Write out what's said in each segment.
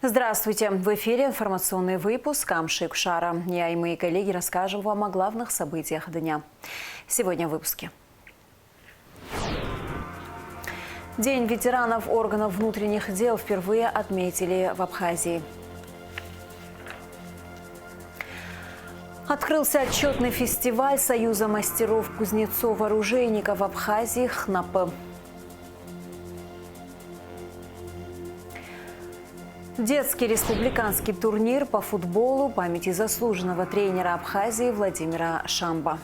Здравствуйте! В эфире информационный выпуск Амши Кушара. Я и мои коллеги расскажем вам о главных событиях дня. Сегодня в выпуске. День ветеранов органов внутренних дел впервые отметили в Абхазии. Открылся отчетный фестиваль Союза мастеров кузнецов-оружейников в Абхазии ХНАП. Детский республиканский турнир по футболу памяти заслуженного тренера Абхазии Владимира Шамба.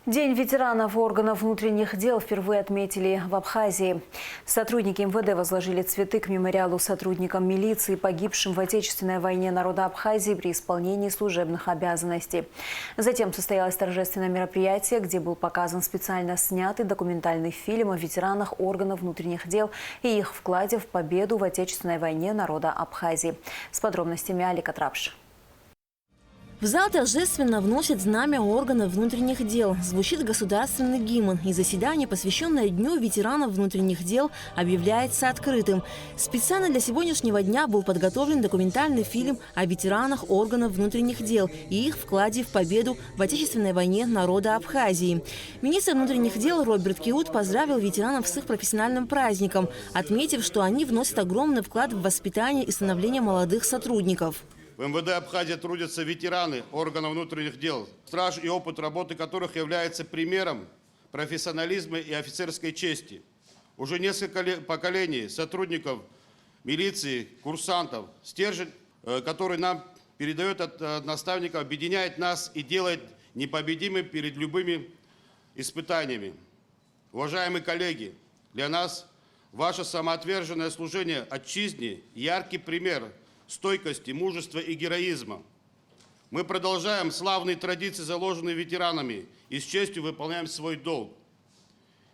День ветеранов органов внутренних дел впервые отметили в Абхазии. Сотрудники МВД возложили цветы к мемориалу сотрудникам милиции, погибшим в Отечественной войне народа Абхазии при исполнении служебных обязанностей. Затем состоялось торжественное мероприятие, где был показан специально снятый документальный фильм о ветеранах органов внутренних дел и их вкладе в победу в Отечественной войне народа Абхазии. С подробностями Алика Трапш. В зал торжественно вносят знамя органов внутренних дел. Звучит государственный гимн, и заседание, посвященное Дню ветеранов внутренних дел, объявляется открытым. Специально для сегодняшнего дня был подготовлен документальный фильм о ветеранах органов внутренних дел и их вкладе в победу в Отечественной войне народа Абхазии. Министр внутренних дел Роберт Киут поздравил ветеранов с их профессиональным праздником, отметив, что они вносят огромный вклад в воспитание и становление молодых сотрудников. В МВД Абхазии трудятся ветераны органов внутренних дел, стаж и опыт работы которых является примером профессионализма и офицерской чести. Уже несколько поколений сотрудников милиции, курсантов, стержень, который нам передает от наставников, объединяет нас и делает непобедимыми перед любыми испытаниями. Уважаемые коллеги, для нас ваше самоотверженное служение отчизне – яркий пример стойкости, мужества и героизма. Мы продолжаем славные традиции, заложенные ветеранами, и с честью выполняем свой долг.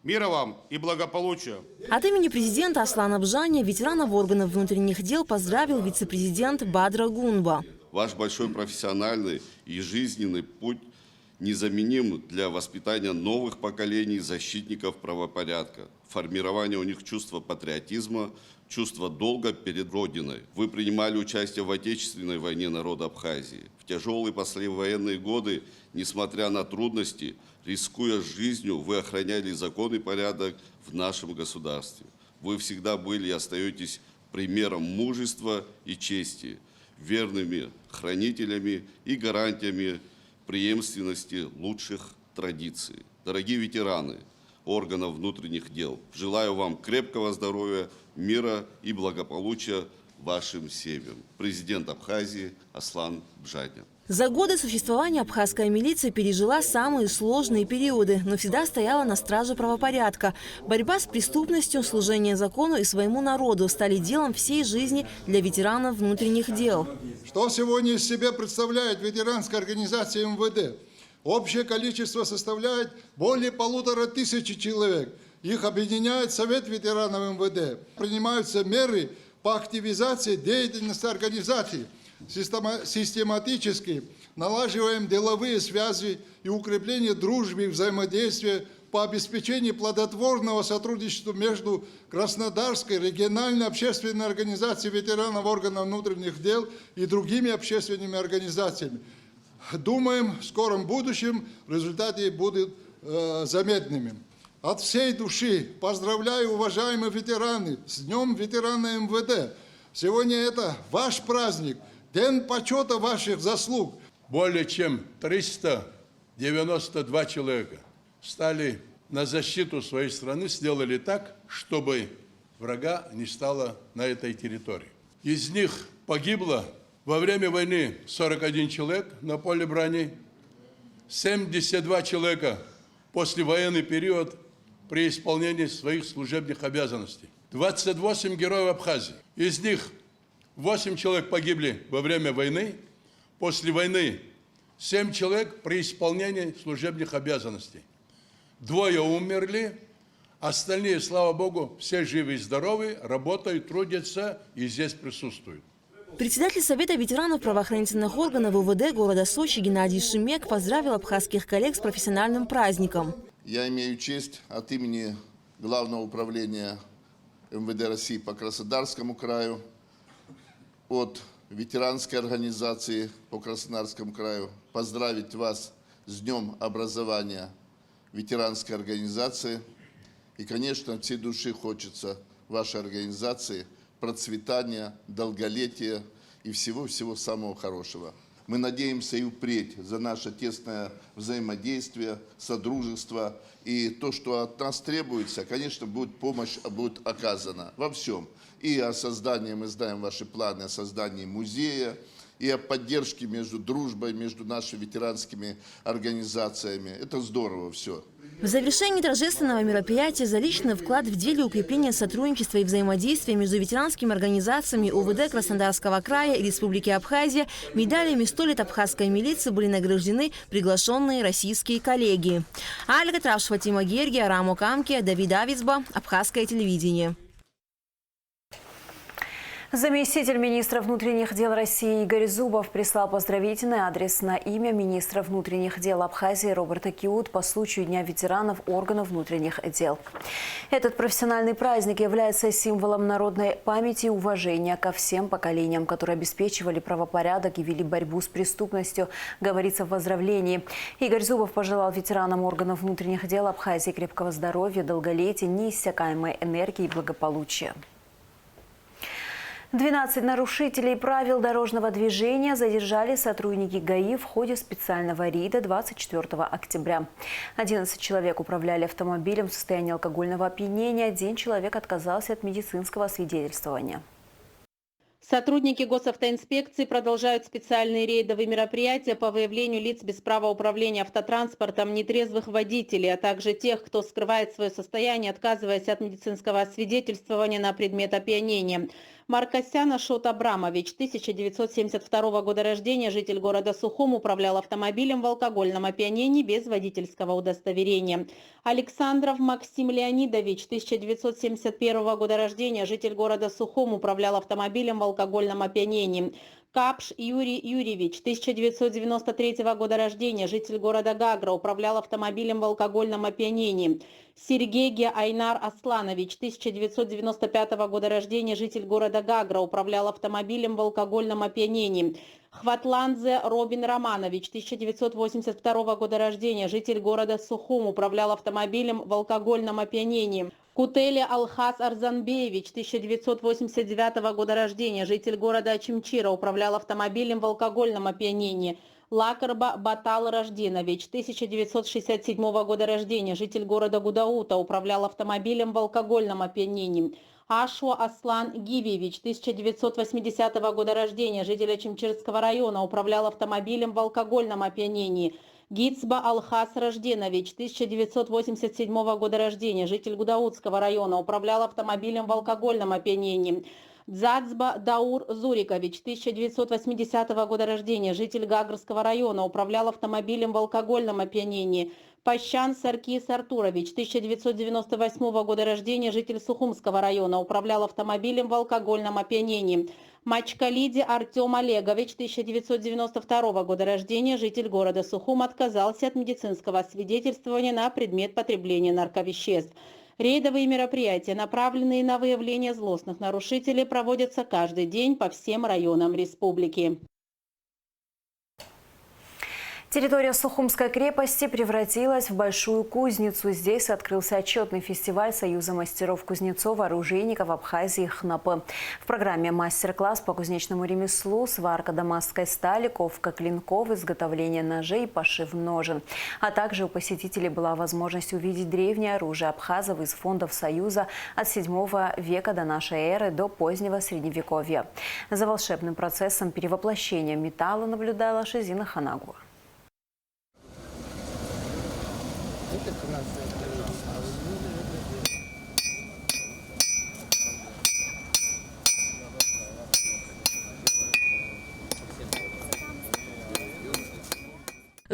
Мира вам и благополучия. От имени президента Аслана Бжаня ветеранов органов внутренних дел поздравил вице-президент Бадра Гунба. Ваш большой профессиональный и жизненный путь незаменим для воспитания новых поколений защитников правопорядка, формирования у них чувства патриотизма, чувства долга перед Родиной. Вы принимали участие в Отечественной войне народа Абхазии. В тяжелые послевоенные годы, несмотря на трудности, рискуя жизнью, вы охраняли закон и порядок в нашем государстве. Вы всегда были и остаетесь примером мужества и чести, верными хранителями и гарантиями преемственности лучших традиций. Дорогие ветераны органов внутренних дел, желаю вам крепкого здоровья, мира и благополучия вашим семьям. Президент Абхазии Аслан Бжаня. За годы существования абхазская милиция пережила самые сложные периоды, но всегда стояла на страже правопорядка. Борьба с преступностью, служение закону и своему народу стали делом всей жизни для ветеранов внутренних дел. Что сегодня из себя представляет ветеранская организация МВД? Общее количество составляет более 1500 человек. Их объединяет Совет ветеранов МВД. Принимаются меры по активизации деятельности организации. Систематически налаживаем деловые связи и укрепление дружбы и взаимодействия по обеспечению плодотворного сотрудничества между Краснодарской региональной общественной организацией ветеранов органов внутренних дел и другими общественными организациями. Думаем, в скором будущем результаты будут заметными. От всей души поздравляю, уважаемые ветераны, с Днем ветерана МВД. Сегодня это ваш праздник, день почета ваших заслуг. Более чем 392 человека стали на защиту своей страны, сделали так, чтобы врага не стало на этой территории. Из них погибло во время войны 41 человек на поле брани, 72 человека послевоенный период при исполнении своих служебных обязанностей. 28 героев Абхазии. Из них 8 человек погибли во время войны. После войны 7 человек при исполнении служебных обязанностей. 2 умерли, остальные, слава Богу, все живы и здоровы, работают, трудятся и здесь присутствуют. Председатель Совета ветеранов правоохранительных органов УВД города Сочи Геннадий Шемек поздравил абхазских коллег с профессиональным праздником. Я имею честь от имени Главного управления МВД России по Краснодарскому краю, от ветеранской организации по Краснодарскому краю поздравить вас с Днем образования ветеранской организации. И, конечно, от всей души хочется вашей организации процветания, долголетия и всего-всего самого хорошего. Мы надеемся и впредь за наше тесное взаимодействие, содружество. И то, что от нас требуется, конечно, будет помощь, будет оказана во всем. И о создании, мы знаем ваши планы о создании музея, и о поддержке между дружбой, между нашими ветеранскими организациями. Это здорово все. В завершении торжественного мероприятия за личный вклад в деле укрепления сотрудничества и взаимодействия между ветеранскими организациями УВД Краснодарского края и Республики Абхазия медалями «100 лет абхазской милиции» были награждены приглашенные российские коллеги. Альга Траш, Фатима Герги, Араму Камки, Давид Авицба, Абхазское телевидение. Заместитель министра внутренних дел России Игорь Зубов прислал поздравительный адрес на имя министра внутренних дел Абхазии Роберта Киут по случаю Дня ветеранов органов внутренних дел. Этот профессиональный праздник является символом народной памяти и уважения ко всем поколениям, которые обеспечивали правопорядок и вели борьбу с преступностью, говорится в поздравлении. Игорь Зубов пожелал ветеранам органов внутренних дел Абхазии крепкого здоровья, долголетия, неиссякаемой энергии и благополучия. 12 нарушителей правил дорожного движения задержали сотрудники ГАИ в ходе специального рейда 24 октября. 11 человек управляли автомобилем в состоянии алкогольного опьянения, 1 человек отказался от медицинского освидетельствования. Сотрудники госавтоинспекции продолжают специальные рейдовые мероприятия по выявлению лиц без права управления автотранспортом, нетрезвых водителей, а также тех, кто скрывает свое состояние, отказываясь от медицинского освидетельствования на предмет опьянения. Маркосян Ашот Абрамович, 1972 года рождения, житель города Сухум, управлял автомобилем в алкогольном опьянении без водительского удостоверения. Александров Максим Леонидович, 1971 года рождения, житель города Сухум, управлял автомобилем в алкогольном опьянении. Капш Юрий Юрьевич, 1993 года рождения, житель города Гагра, управлял автомобилем в алкогольном опьянении. Сергей Айнар Асланович, 1995 года рождения, житель города Гагра, управлял автомобилем в алкогольном опьянении. Хватландзе Робин Романович, 1982 года рождения, житель города Сухум, управлял автомобилем в алкогольном опьянении. Кутели Алхас Арзанбеевич, 1989 года рождения, житель города Ачимчира, управлял автомобилем в алкогольном опьянении. Лакарба Батал Рожденович, 1967 года рождения, житель города Гудаута, управлял автомобилем в алкогольном опьянении. Ашуа Аслан Гивевич, 1980 года рождения, житель Ачимчирского района, управлял автомобилем в алкогольном опьянении. Гицба Алхас Рожденович, 1987 года рождения, житель Гудаутского района, управлял автомобилем в алкогольном опьянении. Дзацба Даур Зурикович, 1980 года рождения, житель Гагрского района, управлял автомобилем в алкогольном опьянении. Пащан Саркис Артурович, 1998 года рождения, житель Сухумского района, управлял автомобилем в алкогольном опьянении. Мачкалиди Артем Олегович, 1992 года рождения, житель города Сухум, отказался от медицинского освидетельствования на предмет потребления нарковеществ. Рейдовые мероприятия, направленные на выявление злостных нарушителей, проводятся каждый день по всем районам республики. Территория Сухумской крепости превратилась в большую кузницу. Здесь открылся отчетный фестиваль Союза мастеров-кузнецов-оружейников Абхазии ХНАП. В программе мастер-класс по кузнечному ремеслу, сварка дамасской стали, ковка клинков, изготовление ножей, пошив ножен. А также у посетителей была возможность увидеть древнее оружие абхазов из фондов Союза от 7 века до нашей эры до позднего Средневековья. За волшебным процессом перевоплощения металла наблюдала Шизина Ханагуа.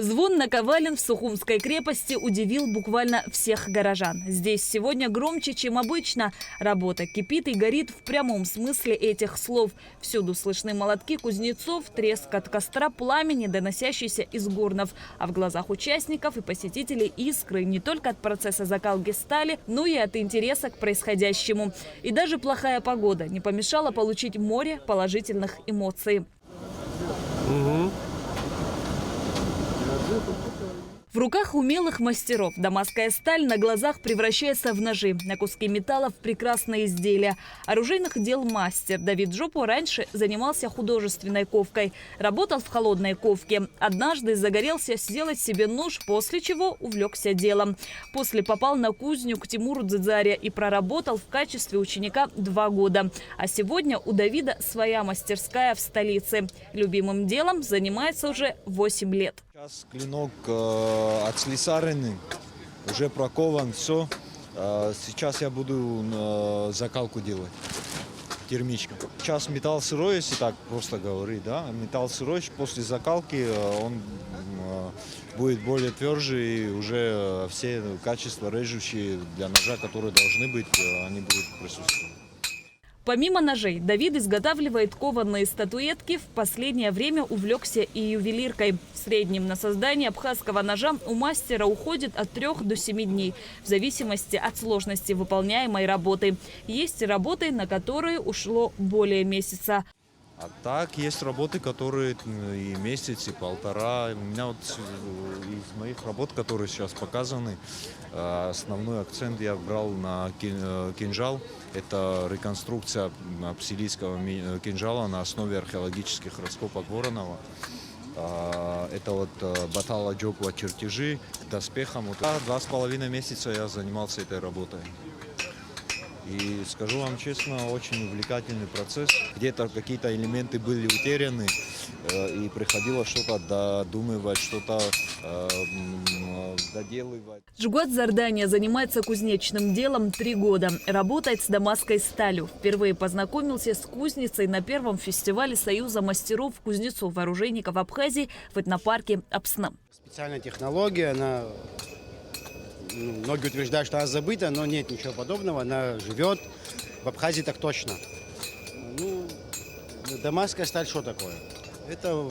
Звон наковален в Сухумской крепости удивил буквально всех горожан. Здесь сегодня громче, чем обычно. Работа кипит и горит в прямом смысле этих слов. Всюду слышны молотки кузнецов, треск от костра, пламени, доносящийся из горнов. А в глазах участников и посетителей искры не только от процесса закалки стали, но и от интереса к происходящему. И даже плохая погода не помешала получить море положительных эмоций. В руках умелых мастеров дамасская сталь на глазах превращается в ножи, на куски металла в прекрасные изделия. Оружейных дел мастер Давид Жопо раньше занимался художественной ковкой. Работал в холодной ковке. Однажды загорелся сделать себе нож, после чего увлекся делом. После попал на кузню к Тимуру Дзидзаре и проработал в качестве ученика 2 года. А сегодня у Давида своя мастерская в столице. Любимым делом занимается уже 8 лет. Сейчас клинок отслесаренный, уже прокован, все. Сейчас я буду закалку делать термичком. Сейчас металл сырой, если так просто говорить, да, металл сырой, после закалки он будет более тверже, и уже все качества режущие для ножа, которые должны быть, они будут присутствовать. Помимо ножей, Давид изготавливает кованые статуэтки. В последнее время увлекся и ювелиркой. В среднем на создание абхазского ножа у мастера уходит от 3 до 7 дней, в зависимости от сложности выполняемой работы. Есть работы, на которые ушло более месяца. А так, есть работы, которые и месяц, и полтора. У меня вот из моих работ, которые сейчас показаны, основной акцент я брал на кинжал. Это реконструкция псилийского кинжала на основе археологических раскопок Воронова. Это вот Батала Джоква чертежи к доспехам. 2,5 месяца я занимался этой работой. И скажу вам честно, очень увлекательный процесс. Где-то какие-то элементы были утеряны, и приходилось что-то додумывать, что-то доделывать. Джугат Зардания занимается кузнечным делом 3 года. Работает с дамасской сталью. Впервые познакомился с кузницей на первом фестивале Союза мастеров-кузнецов-оружейников Абхазии в этнопарке Апсна. Специальная технология, она... Многие утверждают, что она забыта, но нет ничего подобного. Она живет. В Абхазии так точно. Дамасская сталь что такое? Это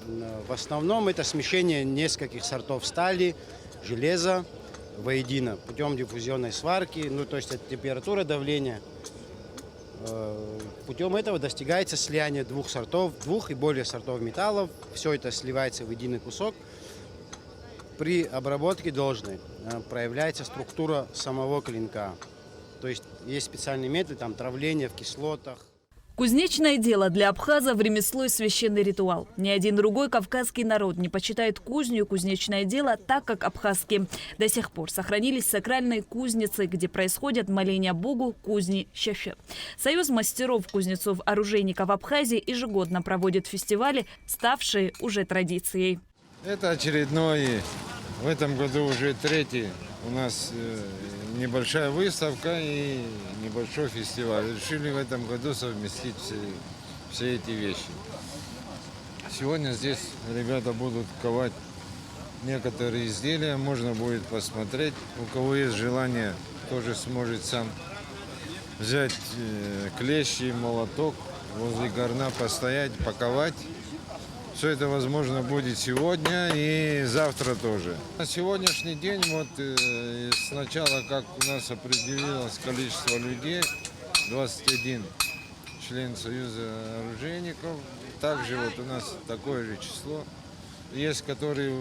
в основном это смешение нескольких сортов стали, железа воедино путем диффузионной сварки, то есть от температуры давления. Путем этого достигается слияние 2 и более сортов металлов. Все это сливается в единый кусок. При обработке должной проявляется структура самого клинка. То есть есть специальный метод травления в кислотах. Кузнечное дело для абхазов – ремесло и священный ритуал. Ни один другой кавказский народ не почитает кузню и кузнечное дело так, как абхазские. До сих пор сохранились сакральные кузницы, где происходят моления Богу, кузни, щеше. Союз мастеров-кузнецов-оружейников Абхазии ежегодно проводит фестивали, ставшие уже традицией. Это очередной, в этом году уже 3-й у нас небольшая выставка и небольшой фестиваль. Решили в этом году совместить все эти вещи. Сегодня здесь ребята будут ковать некоторые изделия, можно будет посмотреть. У кого есть желание, тоже сможет сам взять клещи, молоток, возле горна постоять, паковать. Все это возможно будет сегодня и завтра тоже. На сегодняшний день, сначала, как у нас определилось количество людей, 21 член Союза оружейников. Также у нас такое же число. Есть, которые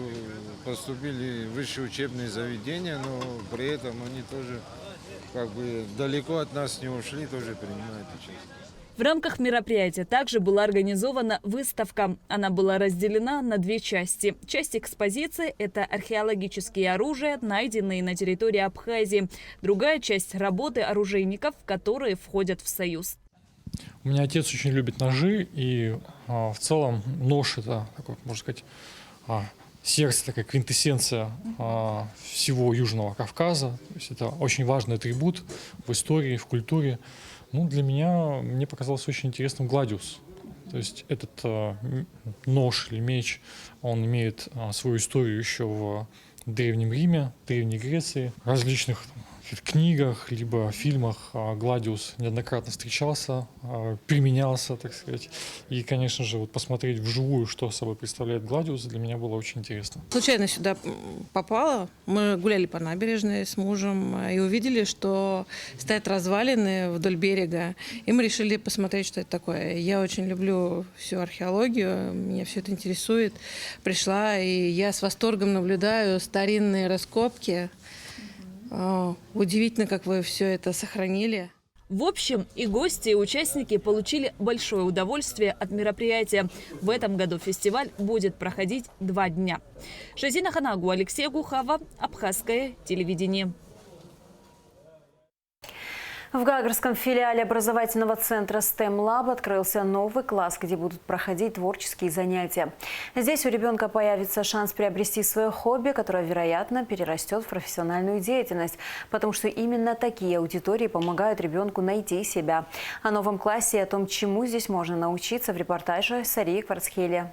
поступили в высшие учебные заведения, но при этом они тоже далеко от нас не ушли, тоже принимают участие. В рамках мероприятия также была организована выставка. Она была разделена на 2 части. Часть экспозиции – это археологические оружия, найденные на территории Абхазии. Другая часть – работы оружейников, которые входят в Союз. У меня отец очень любит ножи, и в целом нож – это, можно сказать, сердце, такая квинтэссенция всего Южного Кавказа. То есть это очень важный атрибут в истории, в культуре. Для меня, мне показалось очень интересным гладиус. То есть этот нож или меч, он имеет свою историю еще в Древнем Риме, Древней Греции, в различных книгах, либо фильмах Гладиус неоднократно встречался, применялся, так сказать. И, конечно же, вот посмотреть вживую, что собой представляет Гладиус, для меня было очень интересно. Случайно сюда попала. Мы гуляли по набережной с мужем и увидели, что стоят развалины вдоль берега. И мы решили посмотреть, что это такое. Я очень люблю всю археологию, меня все это интересует. Пришла, и я с восторгом наблюдаю старинные раскопки. Удивительно, как вы все это сохранили. В общем, и гости, и участники получили большое удовольствие от мероприятия. В этом году фестиваль будет проходить 2 дня. Шазина Ханагу, Алексей Гухава, Абхазское телевидение. В Гагрском филиале образовательного центра STEM Lab открылся новый класс, где будут проходить творческие занятия. Здесь у ребенка появится шанс приобрести свое хобби, которое, вероятно, перерастет в профессиональную деятельность, потому что именно такие аудитории помогают ребенку найти себя. О новом классе и о том, чему здесь можно научиться, в репортаже Сарии Кварцхели.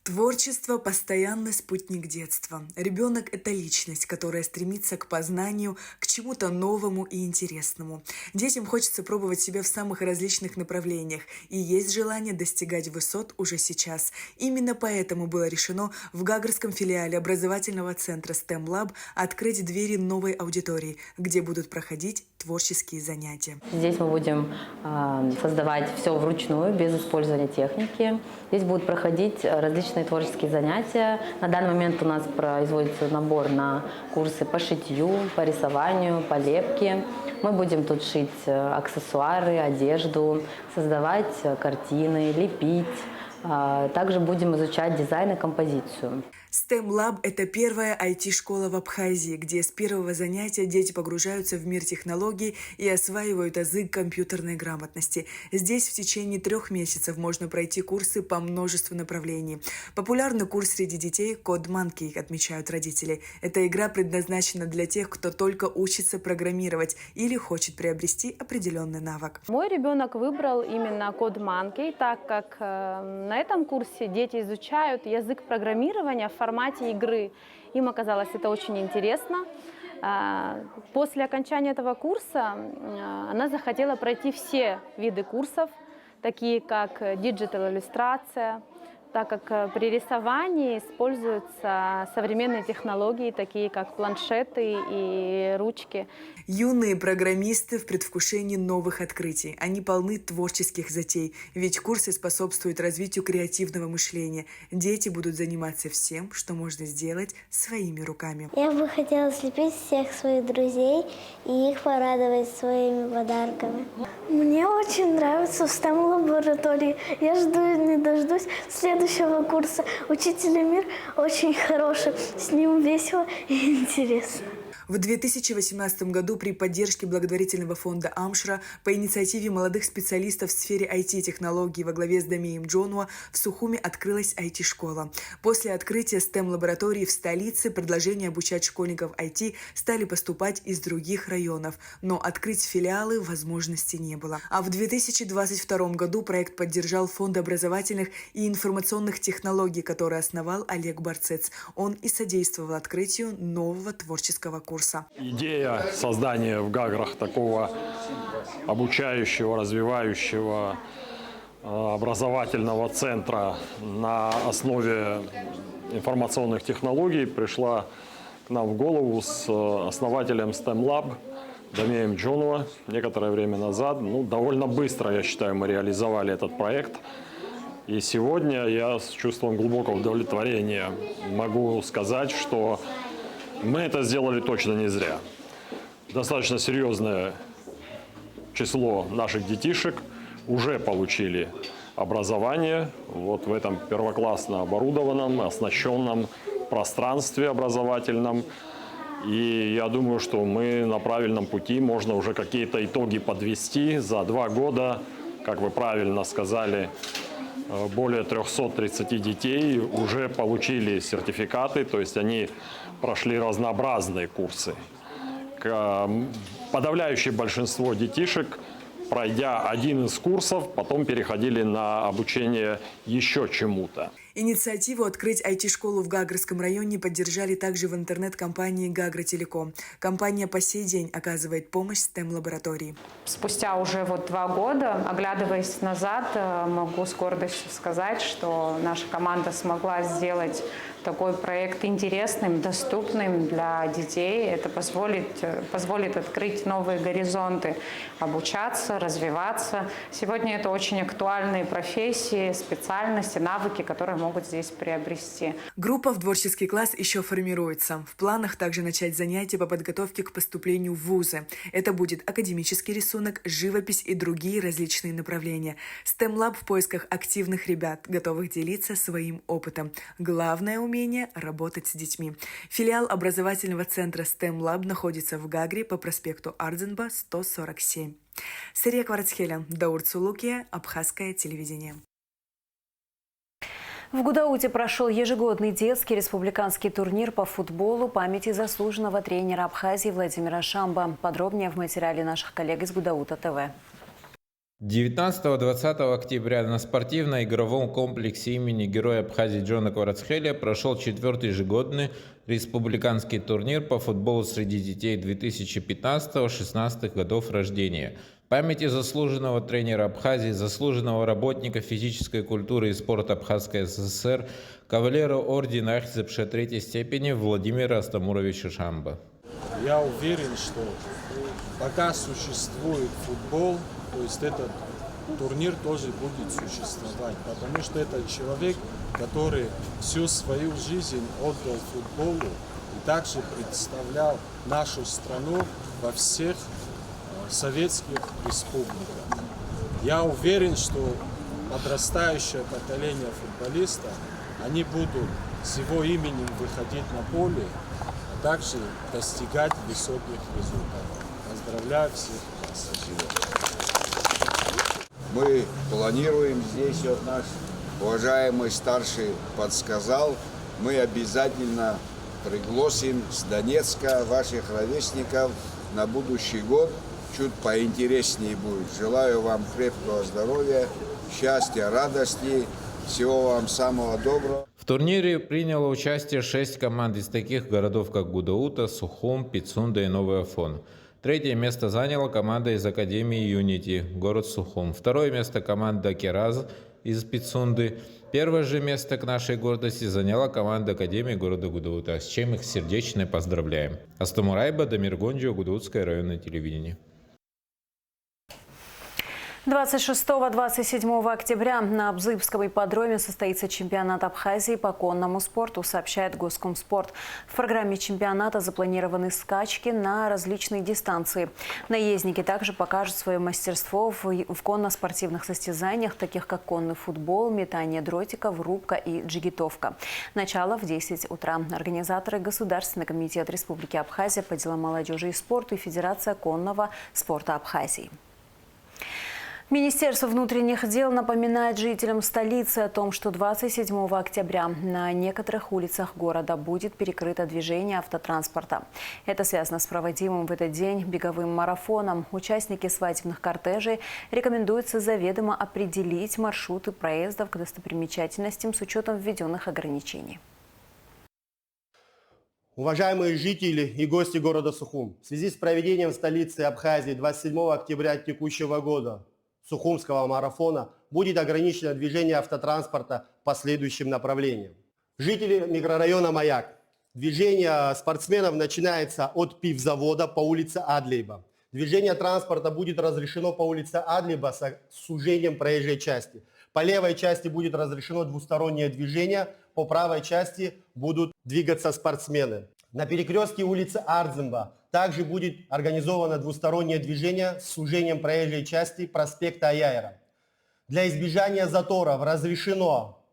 Творчество – постоянный спутник детства. Ребенок – это личность, которая стремится к познанию, к чему-то новому и интересному. Детям хочется пробовать себя в самых различных направлениях, и есть желание достигать высот уже сейчас. Именно поэтому было решено в Гагрском филиале образовательного центра STEM Lab открыть двери новой аудитории, где будут проходить творческие занятия. Здесь мы будем создавать все вручную, без использования техники. Здесь будут проходить различные творческие занятия. На данный момент у нас производится набор на курсы по шитью, по рисованию, по лепке. Мы будем тут шить аксессуары, одежду, создавать картины, лепить. Также будем изучать дизайн и композицию. STEM Lab – это первая IT-школа в Абхазии, где с первого занятия дети погружаются в мир технологий и осваивают азы компьютерной грамотности. Здесь в течение 3 месяцев можно пройти курсы по множеству направлений. Популярный курс среди детей – Code Monkey, отмечают родители. Эта игра предназначена для тех, кто только учится программировать или хочет приобрести определенный навык. Мой ребенок выбрал именно Code Monkey, так как на этом курсе дети изучают язык программирования в формате игры. Им оказалось это очень интересно. После окончания этого курса она захотела пройти все виды курсов, такие как диджитал-иллюстрация, так как при рисовании используются современные технологии, такие как планшеты и ручки. Юные программисты в предвкушении новых открытий. Они полны творческих затей, ведь курсы способствуют развитию креативного мышления. Дети будут заниматься всем, что можно сделать своими руками. Я бы хотела слепить всех своих друзей и их порадовать своими подарками. Мне очень нравится в STEM-лаборатории. Я жду и не дождусь следующего курса. Учитель Эмир очень хороший, с ним весело и интересно. В 2018 году при поддержке благотворительного фонда Амшра по инициативе молодых специалистов в сфере IT-технологий во главе с Дамием Джонуа в Сухуми открылась IT-школа. После открытия STEM-лаборатории в столице предложения обучать школьников IT стали поступать из других районов, но открыть филиалы возможности не было. А в 2022 году проект поддержал Фонд образовательных и информационных технологий, который основал Олег Барцец. Он и содействовал открытию нового творческого курса. Идея создания в Гаграх такого обучающего, развивающего образовательного центра на основе информационных технологий пришла к нам в голову с основателем STEM Lab Дамием Джонуа некоторое время назад. Довольно быстро, я считаю, мы реализовали этот проект. И сегодня я с чувством глубокого удовлетворения могу сказать, что мы это сделали точно не зря. Достаточно серьезное число наших детишек уже получили образование вот в этом первоклассно оборудованном, оснащенном пространстве образовательном. И я думаю, что мы на правильном пути, можно уже какие-то итоги подвести. За 2 года, как вы правильно сказали, более 330 детей уже получили сертификаты, то есть они прошли разнообразные курсы. Подавляющее большинство детишек пройдя один из курсов, потом переходили на обучение еще чему-то. Инициативу открыть IT-школу в Гагрском районе поддержали также в интернет-компании «Гагра-Телеком». Компания по сей день оказывает помощь STEM-лаборатории. Спустя уже 2 года, оглядываясь назад, могу с гордостью сказать, что наша команда смогла сделать такой проект интересным, доступным для детей. Это позволит открыть новые горизонты, обучаться, развиваться. Сегодня это очень актуальные профессии, специальности, навыки, которые могут здесь приобрести. Группа в творческий класс еще формируется. В планах также начать занятия по подготовке к поступлению в вузы. Это будет академический рисунок, живопись и другие различные направления. STEM Lab в поисках активных ребят, готовых делиться своим опытом. Главное умение – работать с детьми. Филиал образовательного центра STEM Lab находится в Гагре по проспекту Ардзенба, 147. Сырья Кварцхеля, Даур Цулукия, Абхазское телевидение. В Гудауте прошел ежегодный детский республиканский турнир по футболу памяти заслуженного тренера Абхазии Владимира Шамба. Подробнее в материале наших коллег из Гудаута ТВ. 19-20 октября на спортивно-игровом комплексе имени Героя Абхазии Джона Кварцхеля прошел 4-й ежегодный республиканский турнир по футболу среди детей 2015-16 годов рождения. Памяти заслуженного тренера Абхазии, заслуженного работника физической культуры и спорта Абхазской ССР, кавалера ордена Ахтзепша 3-й степени Владимира Астамуровича Шамба. Я уверен, что пока существует футбол, то есть этот турнир тоже будет существовать, потому что это человек, который всю свою жизнь отдал футболу и также представлял нашу страну во всех советских республиках. Я уверен, что подрастающее поколение футболистов, они будут с его именем выходить на поле, а также достигать высоких результатов. Поздравляю всех вас. Мы планируем здесь, вот наш уважаемый старший подсказал, мы обязательно пригласим с Донецка ваших ровесников на будущий год. Чуть поинтереснее будет. Желаю вам крепкого здоровья, счастья, радости, всего вам самого доброго. В турнире приняло участие 6 команд из таких городов, как Гудаута, Сухум, Пицунда и Новый Афон. 3-е место заняла команда из Академии Юнити, город Сухум. 2-е место команда Кераз из Пицунды. 1-е же место к нашей гордости заняла команда Академии города Гудаута, с чем их сердечно поздравляем. Астамурайба, Дамир Гонджио, Гудаутское районное телевидение. 26-27 октября на Абзыбском ипподроме состоится чемпионат Абхазии по конному спорту, сообщает Госкомспорт. В программе чемпионата запланированы скачки на различные дистанции. Наездники также покажут свое мастерство в конно-спортивных состязаниях, таких как конный футбол, метание дротиков, рубка и джигитовка. Начало в 10 утра. Организаторы Государственный комитет Республики Абхазия по делам молодежи и спорту и Федерация конного спорта Абхазии. Министерство внутренних дел напоминает жителям столицы о том, что 27 октября на некоторых улицах города будет перекрыто движение автотранспорта. Это связано с проводимым в этот день беговым марафоном. Участники свадебных кортежей рекомендуется заведомо определить маршруты проездов к достопримечательностям с учетом введенных ограничений. Уважаемые жители и гости города Сухум, в связи с проведением в столице Абхазии 27 октября текущего года Сухумского марафона будет ограничено движение автотранспорта по следующим направлениям. Жители микрорайона Маяк. Движение спортсменов начинается от пивзавода по улице Адлейба. Движение транспорта будет разрешено по улице Адлейба с сужением проезжей части. По левой части будет разрешено двустороннее движение, по правой части будут двигаться спортсмены. На перекрестке улицы Ардземба также будет организовано двустороннее движение с сужением проезжей части проспекта Аяйра. Для избежания заторов разрешено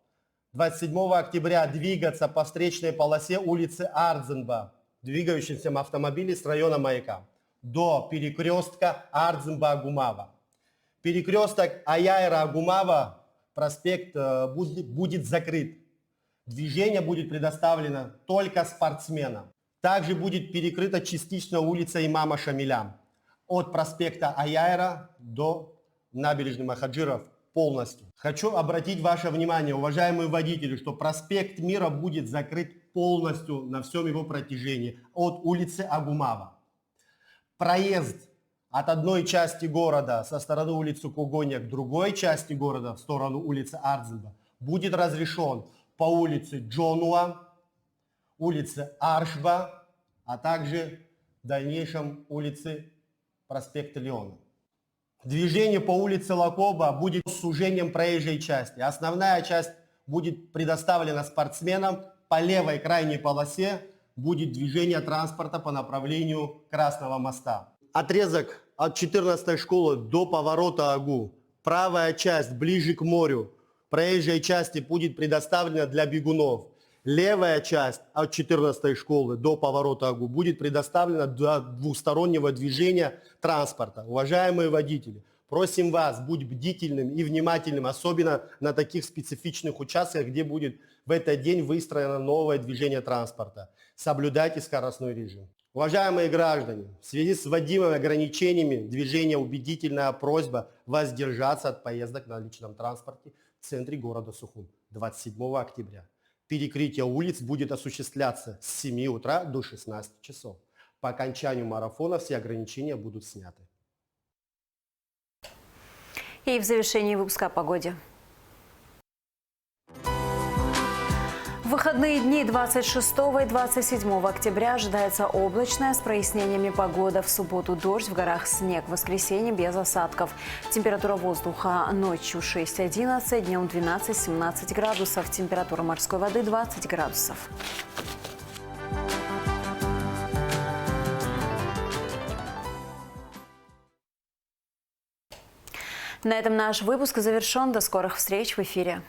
27 октября двигаться по встречной полосе улицы Ардземба, двигающимся автомобилем с района Маяка, до перекрестка Ардземба-Агумава. Перекресток Аяйра-Агумава, проспект будет закрыт. Движение будет предоставлено только спортсменам. Также будет перекрыта частично улица Имама Шамиля. от проспекта Аяйра до набережной Махаджиров полностью. Хочу обратить ваше внимание, уважаемые водители, что проспект Мира будет закрыт полностью на всем его протяжении от улицы Агумава. Проезд от одной части города со стороны улицы Кугоня к другой части города в сторону улицы Ардзинба будет разрешен по улице Джонуа, улице Аршба, а также в дальнейшем улице проспекта Леона. Движение по улице Лакоба будет с сужением проезжей части. Основная часть будет предоставлена спортсменам. По левой крайней полосе будет движение транспорта по направлению Красного моста. Отрезок от 14-й школы до поворота Агу. Правая часть ближе к морю. Проезжей части будет предоставлена для бегунов. Левая часть от 14-й школы до поворота Агу будет предоставлена для двустороннего движения транспорта. Уважаемые водители, просим вас быть бдительным и внимательным, особенно на таких специфичных участках, где будет в этот день выстроено новое движение транспорта. Соблюдайте скоростной режим. Уважаемые граждане, в связи с вводимыми ограничениями движения убедительная просьба воздержаться от поездок на личном транспорте в центре города Сухум 27 октября. Перекрытие улиц будет осуществляться с 7 утра до 16 часов. По окончанию марафона все ограничения будут сняты. И в завершении выпуска о погоде. В выходные дни 26 и 27 октября ожидается облачная с прояснениями погода. В субботу дождь, в горах снег, в воскресенье без осадков. Температура воздуха ночью 6-11, днем 12-17 градусов. Температура морской воды 20 градусов. На этом наш выпуск завершен. До скорых встреч в эфире.